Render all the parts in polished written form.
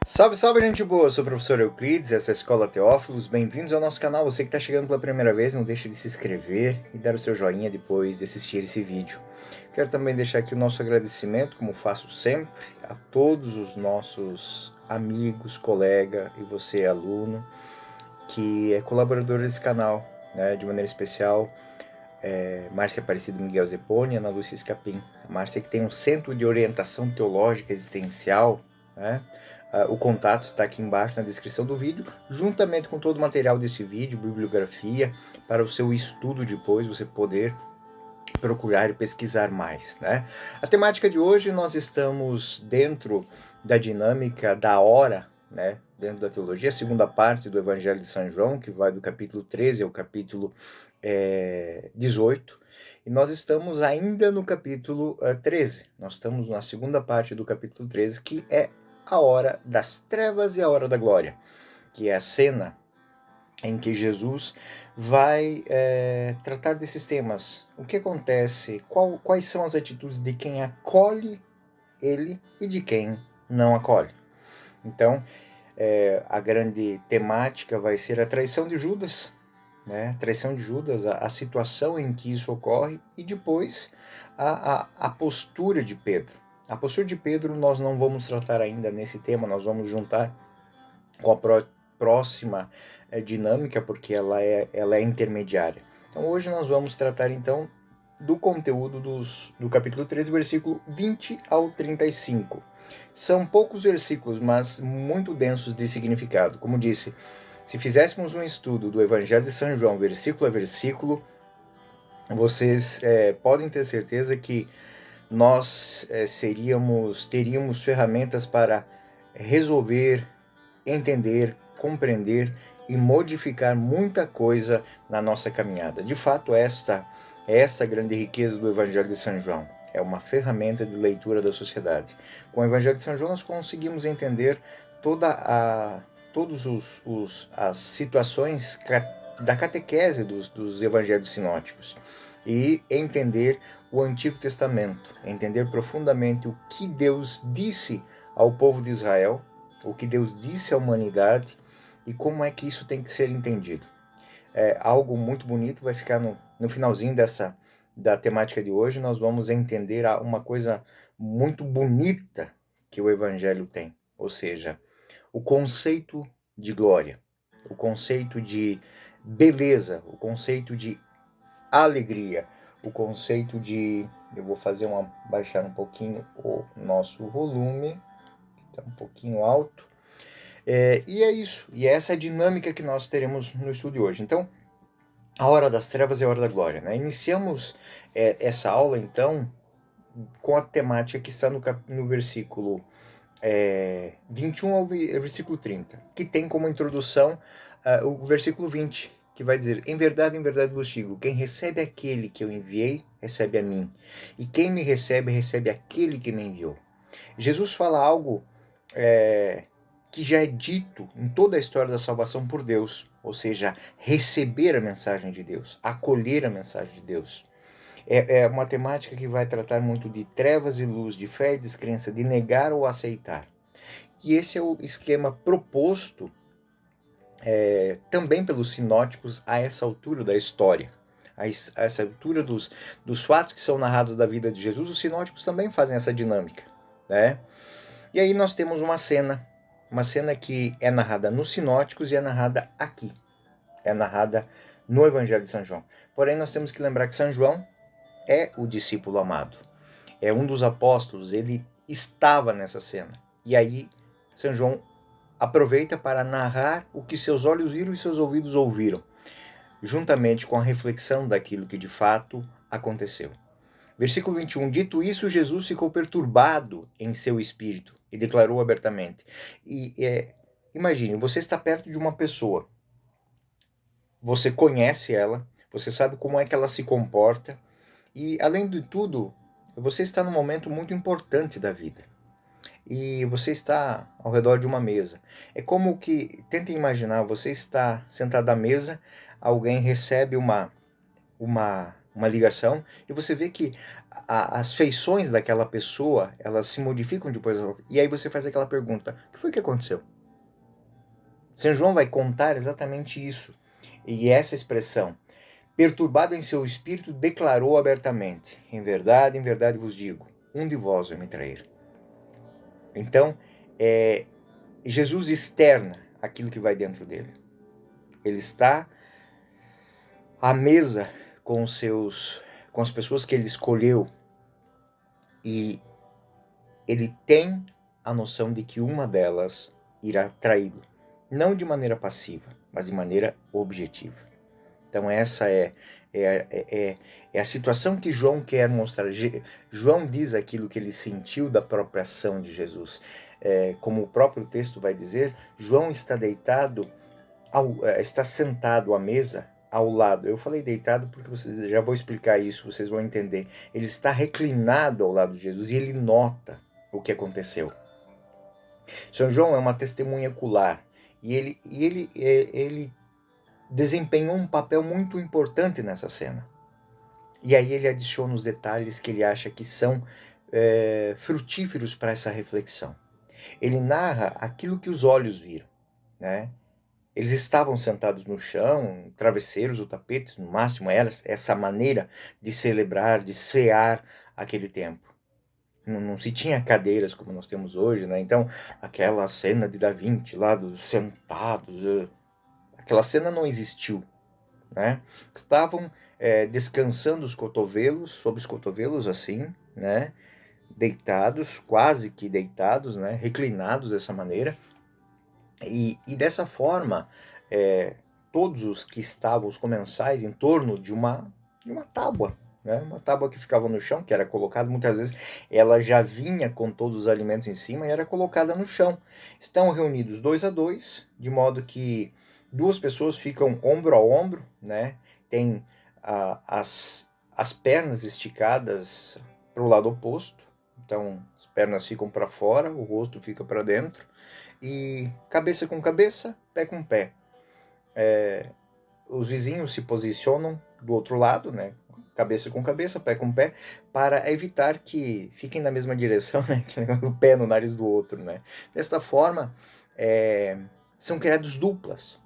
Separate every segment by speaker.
Speaker 1: Salve, salve, gente boa! Eu sou o professor Euclides, essa é a Escola Teófilos. Bem-vindos ao nosso canal. Você que está chegando pela primeira vez, não deixe de se inscrever e dar o seu joinha depois de assistir esse vídeo. Quero também deixar aqui o nosso agradecimento, como faço sempre, a todos os nossos amigos, colega e você, aluno, que é colaborador desse canal, né? De maneira especial, Márcia Aparecida Miguel Zeponi e Ana Lúcia Escapim. A Márcia que tem um centro de orientação teológica existencial, né? O contato está aqui embaixo na descrição do vídeo, juntamente com todo o material desse vídeo, bibliografia, para o seu estudo depois, você poder procurar e pesquisar mais, né? A temática de hoje, nós estamos dentro da dinâmica da hora, né? Dentro da teologia, a segunda parte do Evangelho de São João, que vai do capítulo 13 ao capítulo 18, e nós estamos ainda no capítulo 13. Nós estamos na segunda parte do capítulo 13, que é a hora das trevas e a hora da glória, que é a cena em que Jesus vai tratar desses temas. O que acontece? Quais são as atitudes de quem acolhe ele e de quem não acolhe? Então, a grande temática vai ser a traição de Judas, né? A traição de Judas, a situação em que isso ocorre, e depois a postura de Pedro. A postura de Pedro nós não vamos tratar ainda nesse tema, nós vamos juntar com a próxima dinâmica, porque ela é intermediária. Então hoje nós vamos tratar então do conteúdo do capítulo 13, versículo 20 ao 35. São poucos versículos, mas muito densos de significado. Como disse, se fizéssemos um estudo do Evangelho de São João, versículo a versículo, vocês podem ter certeza que nós teríamos ferramentas para resolver, entender, compreender e modificar muita coisa na nossa caminhada. De fato, esta é essa grande riqueza do Evangelho de São João. É uma ferramenta de leitura da sociedade. Com o Evangelho de São João nós conseguimos entender todas as situações da catequese dos evangelhos sinóticos e entender o Antigo Testamento, entender profundamente o que Deus disse ao povo de Israel, o que Deus disse à humanidade e como é que isso tem que ser entendido. Algo muito bonito vai ficar no finalzinho da temática de hoje. Nós vamos entender uma coisa muito bonita que o Evangelho tem, ou seja, o conceito de glória, o conceito de beleza, o conceito de alegria, o conceito de... Eu vou baixar um pouquinho o nosso volume, está um pouquinho alto. E é isso, e é essa a dinâmica que nós teremos no estudo de hoje. Então, a hora das trevas e a hora da glória, né? Iniciamos essa aula, então, com a temática que está no versículo 21 ao versículo 30, que tem como introdução o versículo 20, que vai dizer: em verdade vos digo, quem recebe aquele que eu enviei, recebe a mim, e quem me recebe, recebe aquele que me enviou. Jesus fala algo que já é dito em toda a história da salvação por Deus, ou seja, receber a mensagem de Deus, acolher a mensagem de Deus. É uma temática que vai tratar muito de trevas e luz, de fé e descrença, de negar ou aceitar. E esse é o esquema proposto também pelos sinóticos a essa altura da história. A essa altura dos fatos que são narrados da vida de Jesus, os sinóticos também fazem essa dinâmica, né? E aí nós temos uma cena que é narrada nos sinóticos e é narrada aqui. É narrada no Evangelho de São João. Porém, nós temos que lembrar que São João é o discípulo amado. É um dos apóstolos, ele estava nessa cena. E aí, São João aproveita para narrar o que seus olhos viram e seus ouvidos ouviram, juntamente com a reflexão daquilo que de fato aconteceu. Versículo 21, dito isso, Jesus ficou perturbado em seu espírito e declarou abertamente. Imagine, você está perto de uma pessoa, você conhece ela, você sabe como é que ela se comporta, e além de tudo, você está num momento muito importante da vida. E você está ao redor de uma mesa. É como que, tentem imaginar, você está sentado à mesa, alguém recebe um uma ligação, e você vê que as feições daquela pessoa, elas se modificam depois, e aí você faz aquela pergunta: o que foi que aconteceu? São João vai contar exatamente isso, e essa expressão, perturbado em seu espírito, declarou abertamente: em verdade vos digo, um de vós vai me trair. Então, Jesus externa aquilo que vai dentro dele. Ele está à mesa com as pessoas que ele escolheu, e ele tem a noção de que uma delas irá traí-lo, não de maneira passiva, mas de maneira objetiva. Então essa é a situação que João quer mostrar. João diz aquilo que ele sentiu da própria ação de Jesus. Como o próprio texto vai dizer, João está deitado, está sentado à mesa ao lado. Eu falei deitado porque vocês, já vou explicar isso, vocês vão entender. Ele está reclinado ao lado de Jesus e ele nota o que aconteceu. São João é uma testemunha ocular e ele desempenhou um papel muito importante nessa cena. E aí ele adiciona os detalhes que ele acha que são frutíferos para essa reflexão. Ele narra aquilo que os olhos viram, né? Eles estavam sentados no chão, travesseiros ou tapetes, no máximo era essa maneira de celebrar, de cear aquele tempo. Não se tinha cadeiras como nós temos hoje, né? Então, aquela cena de Da Vinci lá dos sentados, aquela cena não existiu, né? Estavam descansando os cotovelos, sobre os cotovelos assim, né? Deitados, quase que deitados, né? Reclinados dessa maneira. E dessa forma, todos os que estavam, os comensais, em torno de uma tábua, né? Uma tábua que ficava no chão, que era colocada, muitas vezes ela já vinha com todos os alimentos em cima e era colocada no chão. Estão reunidos 2 a 2, de modo que duas pessoas ficam ombro a ombro, né? Tem as pernas esticadas para o lado oposto, então as pernas ficam para fora, o rosto fica para dentro, e cabeça com cabeça, pé com pé. Os vizinhos se posicionam do outro lado, né? Cabeça com cabeça, pé com pé, para evitar que fiquem na mesma direção, né? O pé no nariz do outro, né? Desta forma, são criadas duplas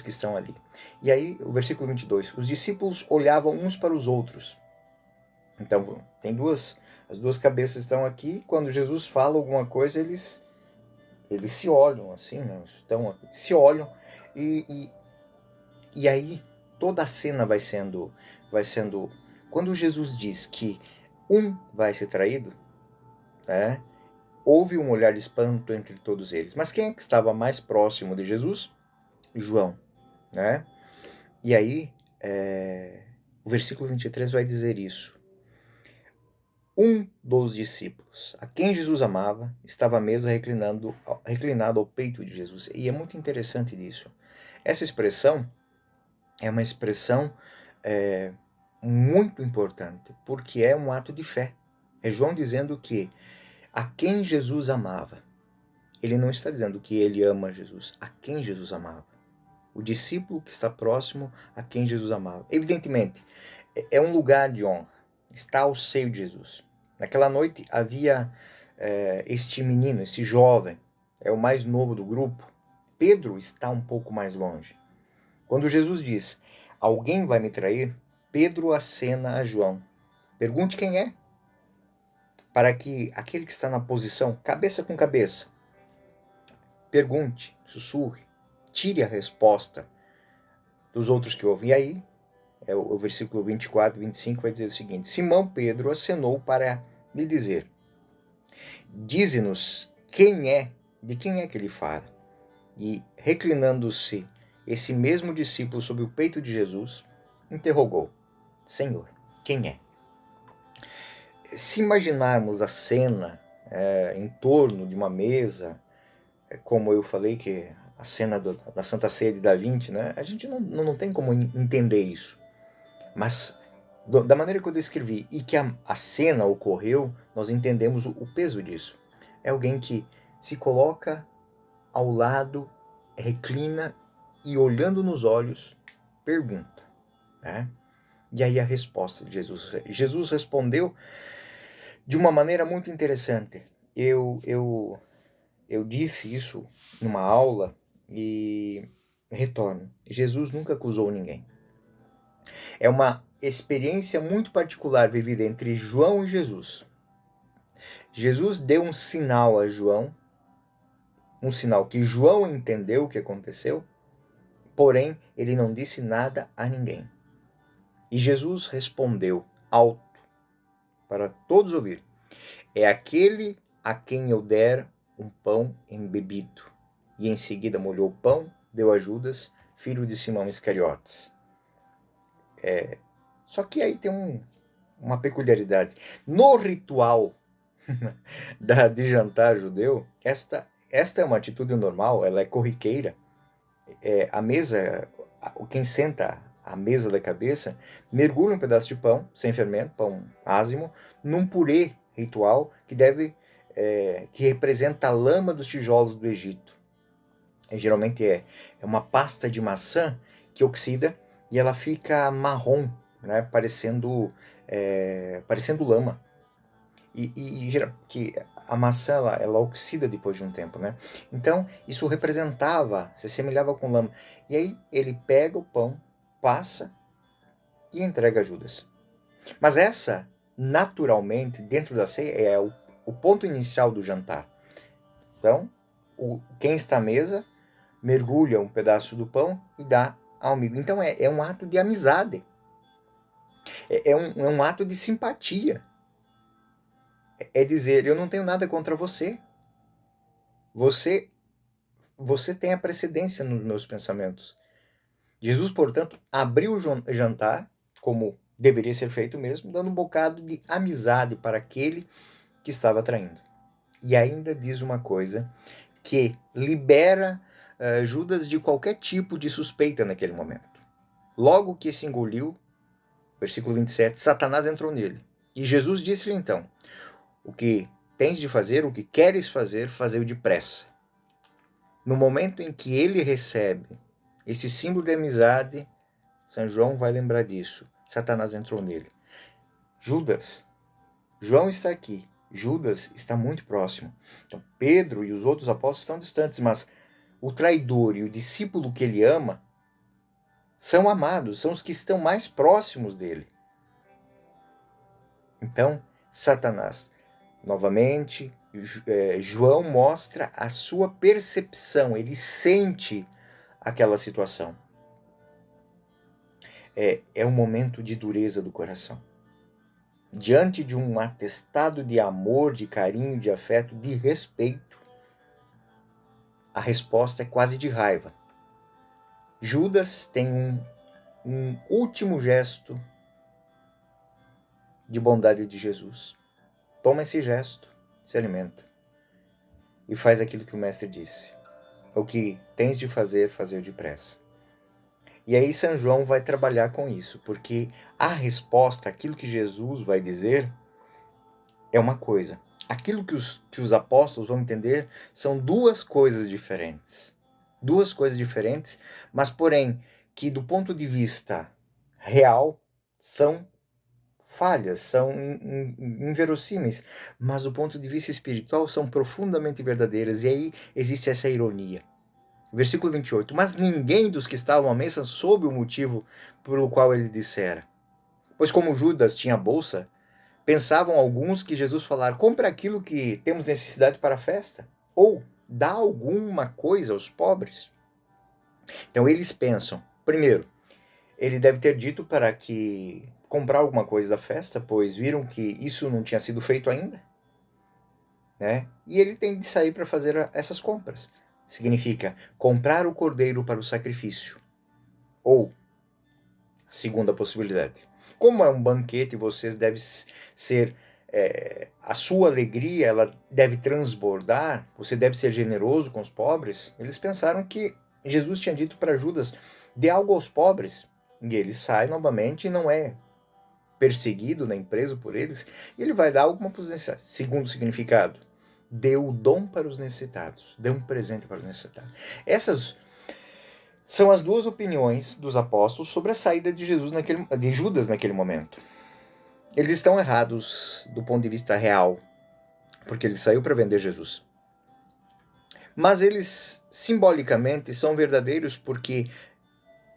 Speaker 1: que estão ali. E aí, o versículo 22, os discípulos olhavam uns para os outros. Então, as duas cabeças estão aqui, quando Jesus fala alguma coisa, eles se olham assim, né? Se olham e aí toda a cena vai sendo quando Jesus diz que um vai ser traído, né? Houve um olhar de espanto entre todos eles. Mas quem é que estava mais próximo de Jesus? João, né? E aí o versículo 23 vai dizer isso. Um dos discípulos, a quem Jesus amava, estava à mesa reclinado ao peito de Jesus. E é muito interessante isso. Essa expressão é uma expressão muito importante, porque é um ato de fé. É João dizendo que a quem Jesus amava. Ele não está dizendo que ele ama Jesus, a quem Jesus amava. O discípulo que está próximo a quem Jesus amava. Evidentemente, é um lugar de honra. Está ao seio de Jesus. Naquela noite havia este menino, esse jovem, é o mais novo do grupo. Pedro está um pouco mais longe. Quando Jesus diz, alguém vai me trair, Pedro acena a João. Pergunte quem é, para que aquele que está na posição, cabeça com cabeça, pergunte, sussurre, tire a resposta dos outros que ouvem. E aí, o versículo 24, 25 vai dizer o seguinte, Simão Pedro acenou para lhe dizer, dize-nos de quem é que ele fala. E reclinando-se esse mesmo discípulo sobre o peito de Jesus, interrogou, Senhor, quem é? Se imaginarmos a cena em torno de uma mesa, como eu falei que a cena da Santa Ceia de Da Vinci, né, a gente não tem como entender isso. Mas da maneira que eu descrevi e que a cena ocorreu, nós entendemos o peso disso. É alguém que se coloca ao lado, reclina e olhando nos olhos, pergunta, né? E aí a resposta de Jesus. Jesus respondeu de uma maneira muito interessante. Eu disse isso numa aula e retorno. Jesus nunca acusou ninguém. É uma experiência muito particular vivida entre João e Jesus. Jesus deu um sinal a João, um sinal que João entendeu o que aconteceu, porém ele não disse nada a ninguém. E Jesus respondeu alto para todos ouvir: é aquele a quem eu der um pão embebido. E em seguida molhou o pão, deu a Judas, filho de Simão Iscariotes. Só que aí tem uma peculiaridade. No ritual de jantar judeu, esta é uma atitude normal, ela é corriqueira. A mesa, quem senta à mesa da cabeça, mergulha um pedaço de pão, sem fermento, pão ázimo, num purê ritual que representa a lama dos tijolos do Egito. Geralmente é uma pasta de maçã que oxida e ela fica marrom, né, parecendo lama. Que a maçã ela oxida depois de um tempo, né? Então isso representava, se assemelhava com lama. E aí ele pega o pão, passa e entrega a Judas. Mas essa, naturalmente, dentro da ceia, é o ponto inicial do jantar. Então, quem está à mesa mergulha um pedaço do pão e dá ao amigo. Então é um ato de amizade. É um ato de simpatia. É dizer, eu não tenho nada contra você. Você tem a precedência nos meus pensamentos. Jesus, portanto, abriu o jantar, como deveria ser feito mesmo, dando um bocado de amizade para aquele que estava traindo. E ainda diz uma coisa que libera Judas de qualquer tipo de suspeita naquele momento. Logo que se engoliu, versículo 27, Satanás entrou nele. E Jesus disse-lhe então, o que tens de fazer, o que queres fazer, fazei-o depressa. No momento em que ele recebe esse símbolo de amizade, São João vai lembrar disso. Satanás entrou nele. Judas, João está aqui. Judas está muito próximo. Então, Pedro e os outros apóstolos estão distantes, mas o traidor e o discípulo que ele ama são amados, são os que estão mais próximos dele. Então, Satanás, novamente, João mostra a sua percepção, ele sente aquela situação. É um momento de dureza do coração. Diante de um atestado de amor, de carinho, de afeto, de respeito, a resposta é quase de raiva. Judas tem um último gesto de bondade de Jesus. Toma esse gesto, se alimenta e faz aquilo que o mestre disse. O que tens de fazer, fazer depressa. E aí São João vai trabalhar com isso, porque a resposta, aquilo que Jesus vai dizer, é uma coisa. Aquilo que os apóstolos vão entender são duas coisas diferentes. Duas coisas diferentes, mas porém que do ponto de vista real são falhas, são inverossímeis, mas do ponto de vista espiritual são profundamente verdadeiras. E aí existe essa ironia. Versículo 28. Mas ninguém dos que estavam à mesa soube o motivo pelo qual ele dissera. Pois como Judas tinha bolsa, pensavam alguns que Jesus falara, compra aquilo que temos necessidade para a festa, ou dá alguma coisa aos pobres. Então eles pensam, primeiro, ele deve ter dito para que comprar alguma coisa da festa, pois viram que isso não tinha sido feito ainda, né? E ele tem de sair para fazer essas compras. Significa comprar o cordeiro para o sacrifício. Ou, segunda possibilidade, como é um banquete, vocês devem ser a sua alegria, ela deve transbordar, você deve ser generoso com os pobres. Eles pensaram que Jesus tinha dito para Judas, dê algo aos pobres. E ele sai novamente e não é perseguido, nem preso por eles, e ele vai dar alguma para os necessitados. Segundo significado, dê o dom para os necessitados, dê um presente para os necessitados. Essas São as duas opiniões dos apóstolos sobre a saída de Judas naquele momento. Eles estão errados do ponto de vista real, porque ele saiu para vender Jesus. Mas eles simbolicamente são verdadeiros porque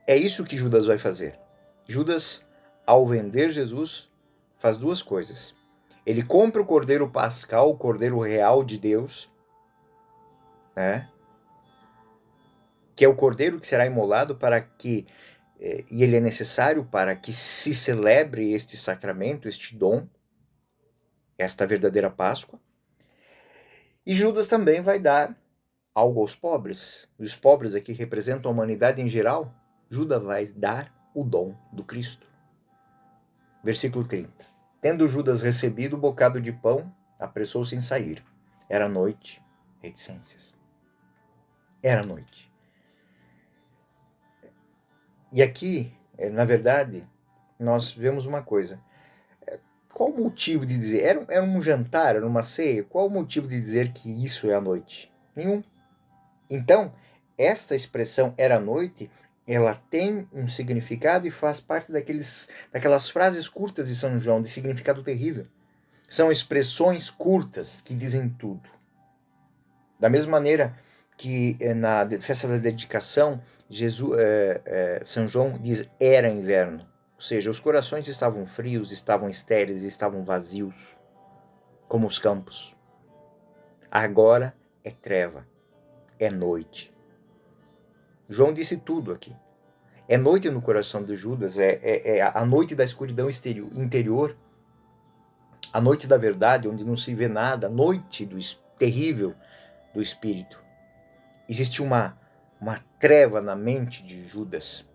Speaker 1: é isso que Judas vai fazer. Judas, ao vender Jesus, faz duas coisas. Ele compra o cordeiro pascal, o cordeiro real de Deus, né? Que é o cordeiro que será imolado para que, e ele é necessário para que se celebre este sacramento, este dom, esta verdadeira Páscoa. E Judas também vai dar algo aos pobres. Os pobres aqui representam a humanidade em geral. Judas vai dar o dom do Cristo. Versículo 30. Tendo Judas recebido o bocado de pão, apressou-se em sair. Era noite, reticências. Era noite. E aqui, na verdade, nós vemos uma coisa. Qual o motivo de dizer? Era um jantar, era uma ceia? Qual o motivo de dizer que isso é a noite? Nenhum. Então, esta expressão era noite, ela tem um significado e faz parte daquelas frases curtas de São João, de significado terrível. São expressões curtas que dizem tudo. Da mesma maneira que na festa da dedicação, São João diz era inverno. Ou seja, os corações estavam frios, estavam estéreis, estavam vazios, como os campos. Agora é treva, é noite. João disse tudo aqui. É noite no coração de Judas, é a noite da escuridão interior, a noite da verdade, onde não se vê nada, a noite terrível do espírito. Existe uma treva na mente de Judas.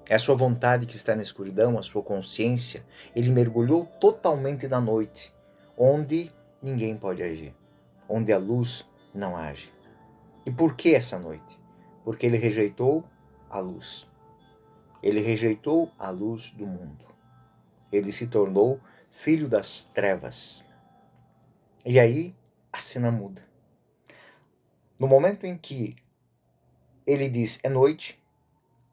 Speaker 1: É a sua vontade que está na escuridão, a sua consciência. Ele mergulhou totalmente na noite, onde ninguém pode agir, onde a luz não age. E por que essa noite? Porque ele rejeitou a luz. Ele rejeitou a luz do mundo. Ele se tornou filho das trevas. E aí a cena muda. No momento em que ele diz é noite,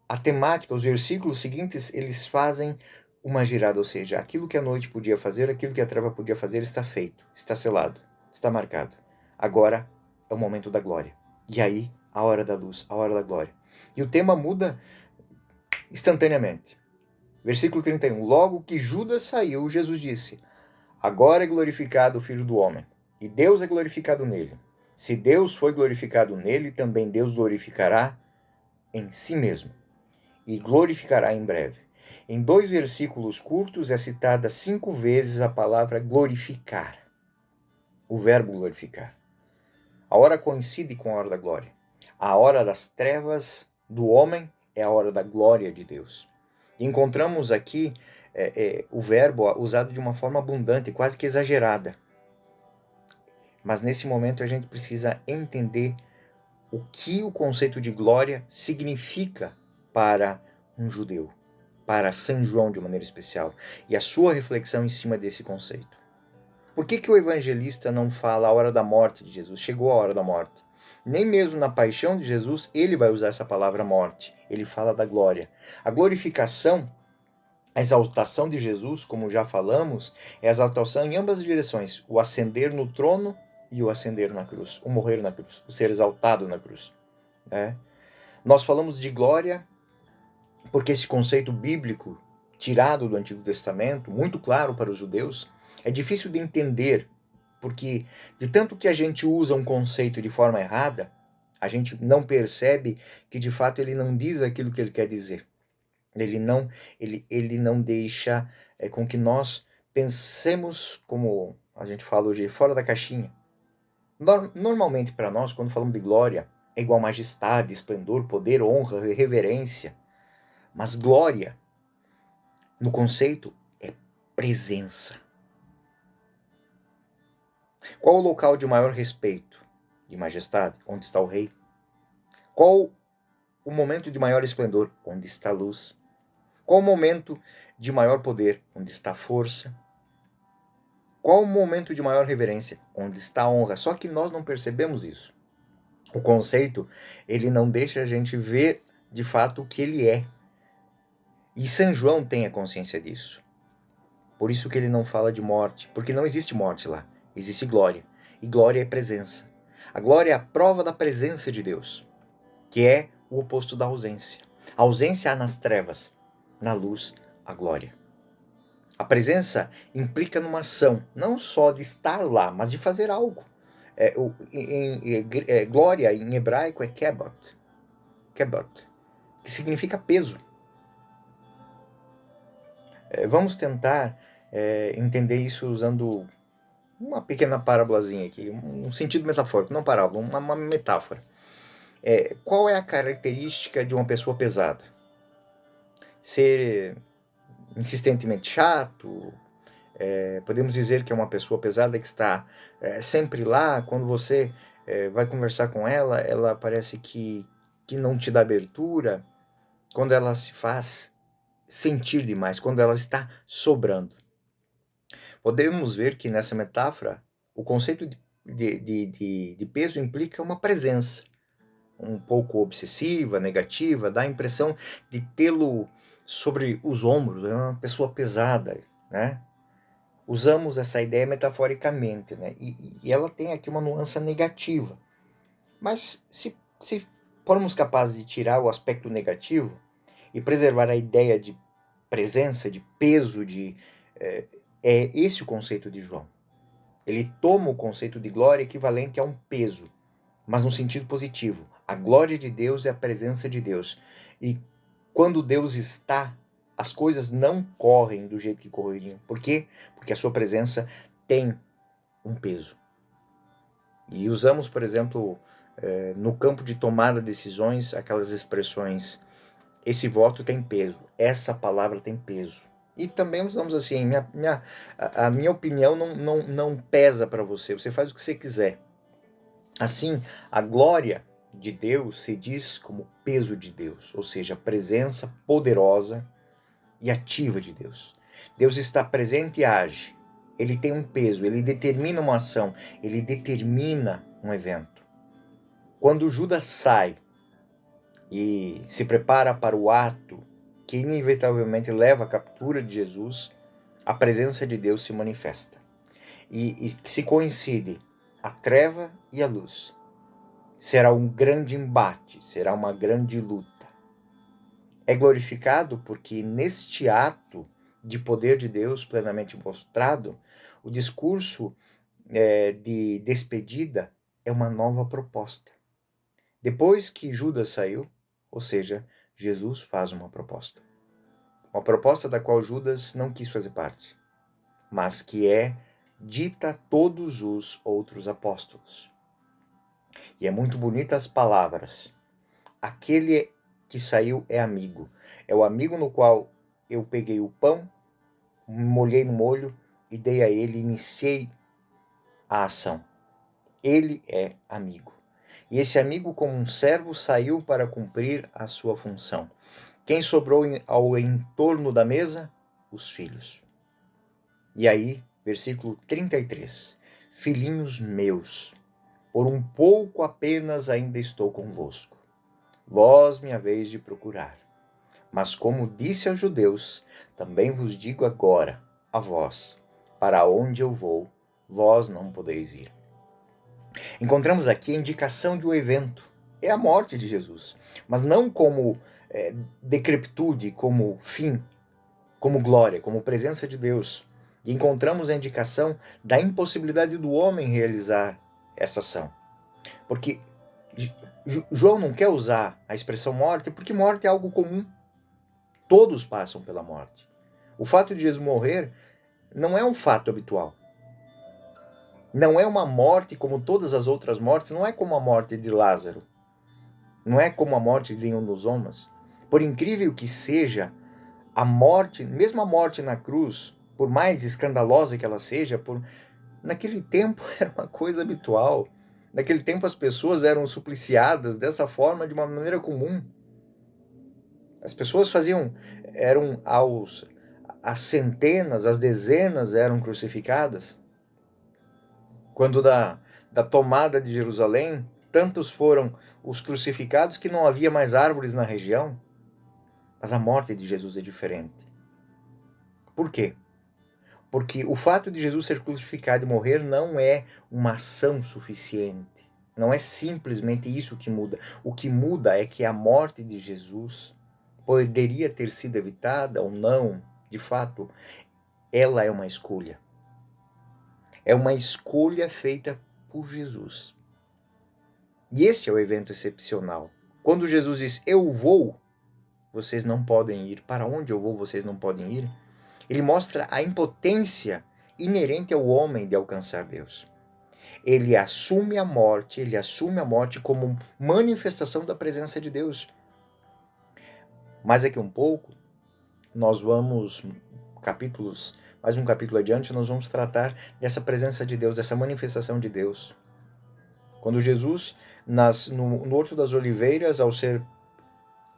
Speaker 1: a temática, os versículos seguintes, eles fazem uma girada, ou seja, aquilo que a noite podia fazer, aquilo que a treva podia fazer está feito, está selado, está marcado. Agora é o momento da glória. E aí, a hora da luz, a hora da glória. E o tema muda instantaneamente. Versículo 31. Logo que Judas saiu, Jesus disse: agora é glorificado o Filho do Homem, e Deus é glorificado nele. Se Deus foi glorificado nele, também Deus glorificará em si mesmo, e glorificará em breve. Em 2 versículos curtos é citada 5 vezes a palavra glorificar, o verbo glorificar. A hora coincide com a hora da glória. A hora das trevas do homem é a hora da glória de Deus. E encontramos aqui o verbo usado de uma forma abundante, quase que exagerada. Mas nesse momento a gente precisa entender o que o conceito de glória significa para um judeu, para São João de maneira especial, e a sua reflexão em cima desse conceito. Por que o evangelista não fala a hora da morte de Jesus? Chegou a hora da morte. Nem mesmo na paixão de Jesus ele vai usar essa palavra morte. Ele fala da glória. A glorificação, a exaltação de Jesus, como já falamos, é a exaltação em ambas as direções. O ascender no trono e o ascender na cruz. O morrer na cruz. O ser exaltado na cruz. Nós falamos de glória porque esse conceito bíblico, tirado do Antigo Testamento, muito claro para os judeus, é difícil de entender, porque de tanto que a gente usa um conceito de forma errada, a gente não percebe que de fato ele não diz aquilo que ele quer dizer. Ele não deixa com que nós pensemos, como a gente fala hoje, fora da caixinha. Normalmente para nós, quando falamos de glória, é igual majestade, esplendor, poder, honra, reverência. Mas glória, no conceito, é presença. Qual o local de maior respeito, de majestade? Onde está o rei? Qual o momento de maior esplendor? Onde está a luz? Qual o momento de maior poder? Onde está a força? Qual o momento de maior reverência? Onde está a honra? Só que nós não percebemos isso. O conceito, ele não deixa a gente ver de fato, o que ele é. E São João tem a consciência disso. Por isso que ele não fala de morte, porque não existe morte lá, existe glória. E glória é presença. A glória é a prova da presença de Deus, que é o oposto da ausência. A ausência há nas trevas, na luz, a glória. A presença implica numa ação, não só de estar lá, mas de fazer algo. Glória em hebraico é kebot, que significa peso. Vamos tentar entender isso usando uma pequena parábolazinha aqui, um sentido metafórico, não parábola, uma metáfora. Qual é a característica de uma pessoa pesada? Ser insistentemente chato? Podemos dizer que é uma pessoa pesada que está sempre lá. Quando você vai conversar com ela, ela parece que não te dá abertura. Quando ela se faz sentir demais, quando ela está sobrando. Podemos ver que nessa metáfora, o conceito de peso implica uma presença um pouco obsessiva, negativa, dá a impressão de tê-lo sobre os ombros, é uma pessoa pesada, né? Usamos essa ideia metaforicamente, né? E ela tem aqui uma nuance negativa. Mas se formos capazes de tirar o aspecto negativo e preservar a ideia de presença, de peso, é esse o conceito de João. Ele toma o conceito de glória equivalente a um peso, mas no sentido positivo. A glória de Deus é a presença de Deus. E quando Deus está, as coisas não correm do jeito que correriam. Por quê? Porque a sua presença tem um peso. E usamos, por exemplo, no campo de tomada de decisões, aquelas expressões: esse voto tem peso, essa palavra tem peso. E também usamos assim: a minha opinião não pesa para você, você faz o que você quiser. Assim, a glória de Deus se diz como peso de Deus, ou seja, a presença poderosa e ativa de Deus. Deus está presente e age. Ele tem um peso, ele determina uma ação, ele determina um evento. Quando Judas sai e se prepara para o ato que inevitavelmente leva à captura de Jesus, a presença de Deus se manifesta. E se coincide a treva e a luz. Será um grande embate, será uma grande luta. É glorificado porque neste ato de poder de Deus plenamente mostrado, o discurso de despedida é uma nova proposta. Depois que Judas saiu, ou seja, Jesus faz uma proposta. Uma proposta da qual Judas não quis fazer parte, mas que é dita a todos os outros apóstolos. E é muito bonita as palavras. Aquele que saiu é amigo. É o amigo no qual eu peguei o pão, molhei no molho e dei a ele, iniciei a ação. Ele é amigo. E esse amigo, como um servo, saiu para cumprir a sua função. Quem sobrou ao entorno da mesa? Os filhos. E aí, versículo 33. Filhinhos meus, por um pouco apenas ainda estou convosco. Vós me haveis de procurar. Mas como disse aos judeus, também vos digo agora, a vós, para onde eu vou, vós não podeis ir. Encontramos aqui a indicação de um evento. É a morte de Jesus. Mas não como decrepitude, como fim, como glória, como presença de Deus. E encontramos a indicação da impossibilidade do homem realizar essa ação. Porque João não quer usar a expressão morte, porque morte é algo comum. Todos passam pela morte. O fato de Jesus morrer não é um fato habitual. Não é uma morte como todas as outras mortes, não é como a morte de Lázaro. Não é como a morte de nenhum dos homens. Por incrível que seja, a morte, mesmo a morte na cruz, por mais escandalosa que ela seja, naquele tempo era uma coisa habitual. Naquele tempo as pessoas eram supliciadas dessa forma de uma maneira comum. As pessoas eram as centenas, as dezenas eram crucificadas. Quando da tomada de Jerusalém, tantos foram os crucificados que não havia mais árvores na região, mas a morte de Jesus é diferente. Por quê? Porque o fato de Jesus ser crucificado e morrer não é uma ação suficiente. Não é simplesmente isso que muda. O que muda é que a morte de Jesus poderia ter sido evitada ou não. De fato, ela é uma escolha. É uma escolha feita por Jesus. E esse é o evento excepcional. Quando Jesus diz, eu vou, vocês não podem ir. Para onde eu vou, vocês não podem ir. Ele mostra a impotência inerente ao homem de alcançar Deus. Ele assume a morte como manifestação da presença de Deus. Mas daqui um pouco, nós vamos, mais um capítulo adiante, nós vamos tratar dessa presença de Deus, dessa manifestação de Deus. Quando Jesus, no Horto das Oliveiras, ao ser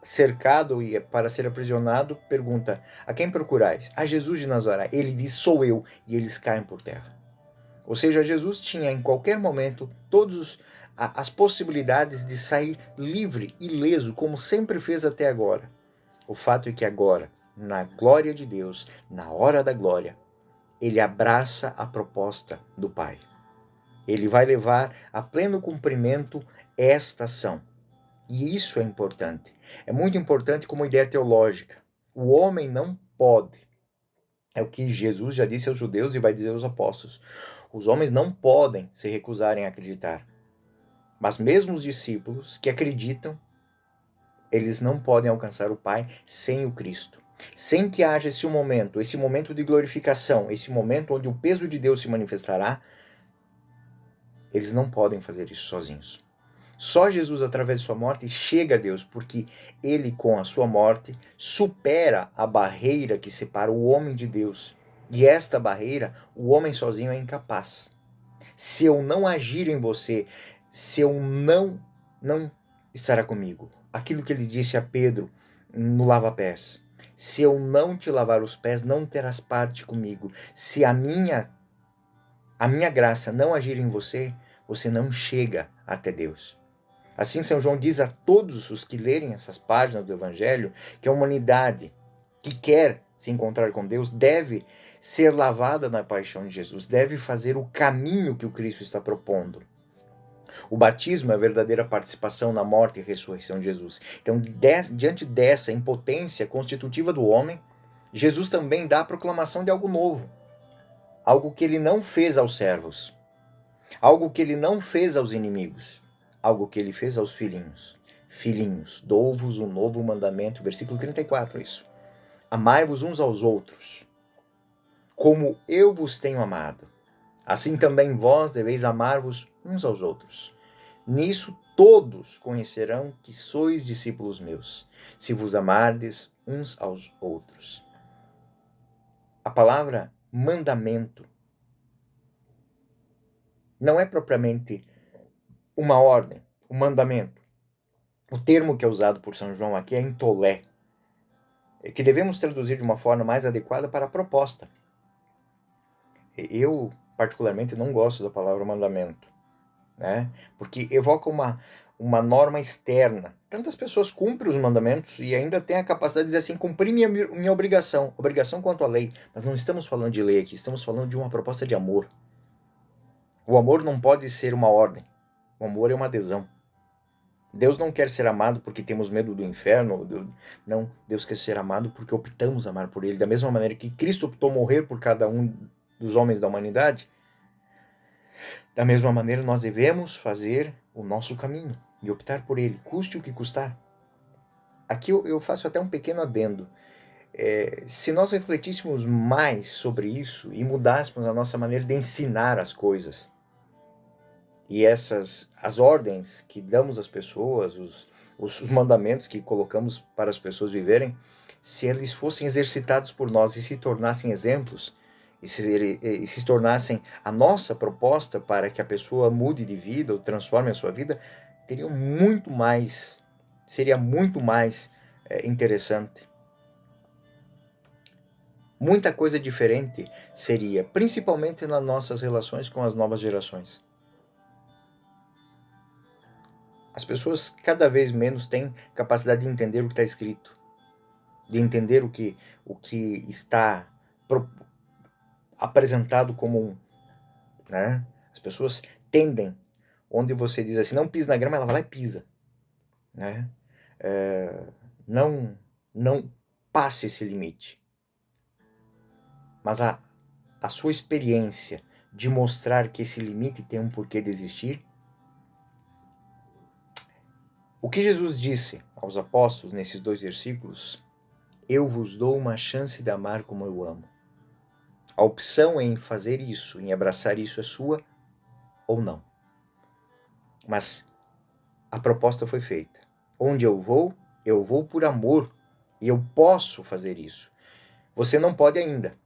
Speaker 1: cercado e para ser aprisionado, pergunta, a quem procurais? A Jesus de Nazaré. Ele diz, sou eu, e eles caem por terra. Ou seja, Jesus tinha em qualquer momento todas as possibilidades de sair livre, ileso, como sempre fez até agora. O fato é que agora, na glória de Deus, na hora da glória, ele abraça a proposta do Pai. Ele vai levar a pleno cumprimento esta ação. E isso é importante. É muito importante como ideia teológica. O homem não pode. É o que Jesus já disse aos judeus e vai dizer aos apóstolos. Os homens não podem se recusarem a acreditar. Mas mesmo os discípulos que acreditam, eles não podem alcançar o Pai sem o Cristo. Sem que haja esse momento de glorificação, esse momento onde o peso de Deus se manifestará, eles não podem fazer isso sozinhos. Só Jesus, através de sua morte, chega a Deus, porque ele, com a sua morte, supera a barreira que separa o homem de Deus. E esta barreira, o homem sozinho é incapaz. Se eu não agir em você, se eu não estará comigo. Aquilo que ele disse a Pedro no lava-pés. Se eu não te lavar os pés, não terás parte comigo. Se a minha graça não agir em você, você não chega até Deus. Assim, São João diz a todos os que lerem essas páginas do Evangelho que a humanidade que quer se encontrar com Deus deve ser lavada na paixão de Jesus, deve fazer o caminho que o Cristo está propondo. O batismo é a verdadeira participação na morte e ressurreição de Jesus. Então, diante dessa impotência constitutiva do homem, Jesus também dá a proclamação de algo novo. Algo que ele não fez aos servos. Algo que ele não fez aos inimigos. Algo que ele fez aos filhinhos. Filhinhos, dou-vos um novo mandamento, versículo 34, isso. Amai-vos uns aos outros, como eu vos tenho amado. Assim também vós deveis amar-vos uns aos outros. Nisso todos conhecerão que sois discípulos meus, se vos amardes uns aos outros. A palavra mandamento não é propriamente uma ordem, um mandamento. O termo que é usado por São João aqui é entolé, que devemos traduzir de uma forma mais adequada para a proposta. Eu, particularmente, não gosto da palavra mandamento, né? Porque evoca uma norma externa. Tantas pessoas cumprem os mandamentos e ainda têm a capacidade de dizer assim, cumprir minha obrigação quanto à lei. Mas não estamos falando de lei aqui, estamos falando de uma proposta de amor. O amor não pode ser uma ordem. O amor é uma adesão. Deus não quer ser amado porque temos medo do inferno. Não, Deus quer ser amado porque optamos amar por Ele. Da mesma maneira que Cristo optou morrer por cada um dos homens da humanidade, da mesma maneira nós devemos fazer o nosso caminho e optar por Ele, custe o que custar. Aqui eu faço até um pequeno adendo. Se nós refletíssemos mais sobre isso e mudássemos a nossa maneira de ensinar as coisas, e as ordens que damos às pessoas, os mandamentos que colocamos para as pessoas viverem, se eles fossem exercitados por nós e se tornassem exemplos, e se tornassem a nossa proposta para que a pessoa mude de vida ou transforme a sua vida, seria muito mais interessante. Muita coisa diferente seria, principalmente nas nossas relações com as novas gerações. As pessoas cada vez menos têm capacidade de entender o que está escrito, de entender o que está apresentado como né? As pessoas tendem, onde você diz assim, não pisa na grama, ela vai lá e pisa, né? Não passe esse limite. Mas a sua experiência de mostrar que esse limite tem um porquê de existir. O que Jesus disse aos apóstolos nesses 2 versículos, eu vos dou uma chance de amar como eu amo. A opção em fazer isso, em abraçar isso é sua ou não. Mas a proposta foi feita. Onde eu vou por amor e eu posso fazer isso. Você não pode ainda,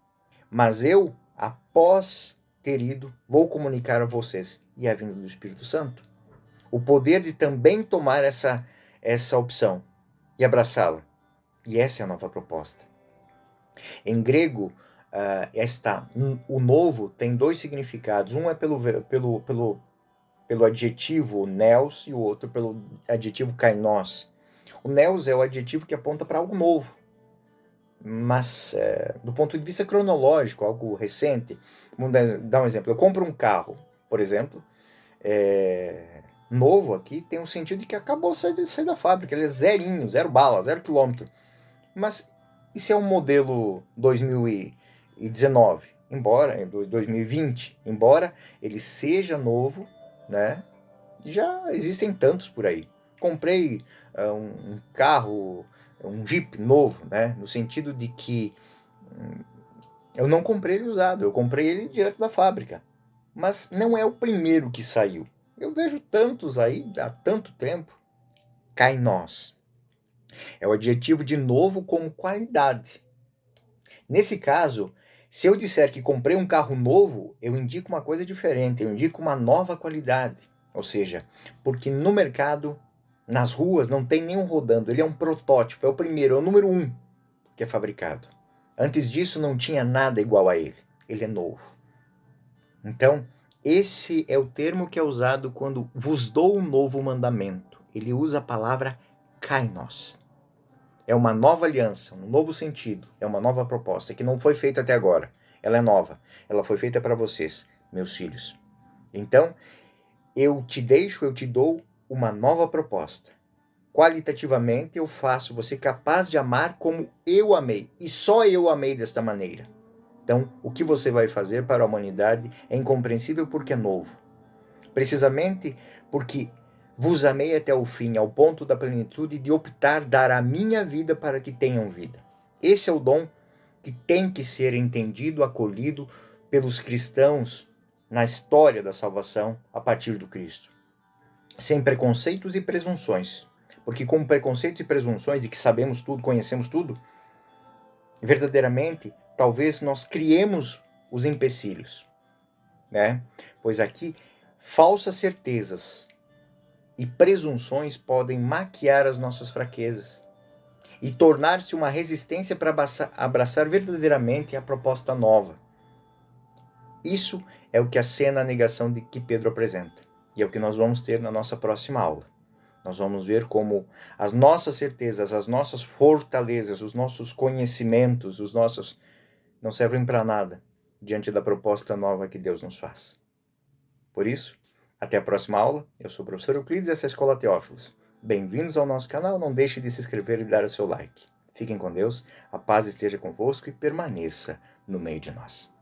Speaker 1: mas eu, após ter ido, vou comunicar a vocês. E é a vinda do Espírito Santo. O poder de também tomar essa opção e abraçá-la. E essa é a nova proposta. Em grego, o novo tem 2 significados. Um é pelo adjetivo neos e o outro pelo adjetivo kainos. O neos é o adjetivo que aponta para algo novo. Mas, do ponto de vista cronológico, algo recente, vamos dar um exemplo. Eu compro um carro, por exemplo, novo aqui, tem um sentido de que acabou de sair da fábrica, ele é zerinho, 0 bala, 0 quilômetro. Mas e se é um modelo 2019, embora 2020, embora ele seja novo, né? Já existem tantos por aí. Comprei um carro, um Jeep novo, né? No sentido de que eu não comprei ele usado, eu comprei ele direto da fábrica. Mas não é o primeiro que saiu. Eu vejo tantos aí há tanto tempo. Kainos. É o adjetivo de novo como qualidade. Nesse caso, se eu disser que comprei um carro novo, eu indico uma coisa diferente, eu indico uma nova qualidade. Ou seja, porque no mercado, nas ruas, não tem nenhum rodando, ele é um protótipo, é o primeiro, é o número 1 que é fabricado. Antes disso não tinha nada igual a ele é novo. Então, esse é o termo que é usado quando vos dou um novo mandamento. Ele usa a palavra kainos. É uma nova aliança, um novo sentido, é uma nova proposta que não foi feita até agora. Ela é nova, ela foi feita para vocês, meus filhos. Então, eu te dou uma nova proposta. Qualitativamente, eu faço você capaz de amar como eu amei, e só eu amei desta maneira. Então, o que você vai fazer para a humanidade é incompreensível porque é novo. Precisamente porque vos amei até o fim, ao ponto da plenitude de optar dar a minha vida para que tenham vida. Esse é o dom que tem que ser entendido, acolhido pelos cristãos na história da salvação a partir do Cristo. Sem preconceitos e presunções. Porque com preconceitos e presunções de que sabemos tudo, conhecemos tudo, verdadeiramente, talvez nós criemos os empecilhos, né? Pois aqui, falsas certezas e presunções podem maquiar as nossas fraquezas e tornar-se uma resistência para abraçar verdadeiramente a proposta nova. Isso é o que acena a negação de que Pedro apresenta, e é o que nós vamos ter na nossa próxima aula. Nós vamos ver como as nossas certezas, as nossas fortalezas, os nossos conhecimentos, os nossos não servem para nada diante da proposta nova que Deus nos faz. Por isso, até a próxima aula. Eu sou o professor Euclides e essa é a Escola Teófilos. Bem-vindos ao nosso canal. Não deixe de se inscrever e dar o seu like. Fiquem com Deus, a paz esteja convosco e permaneça no meio de nós.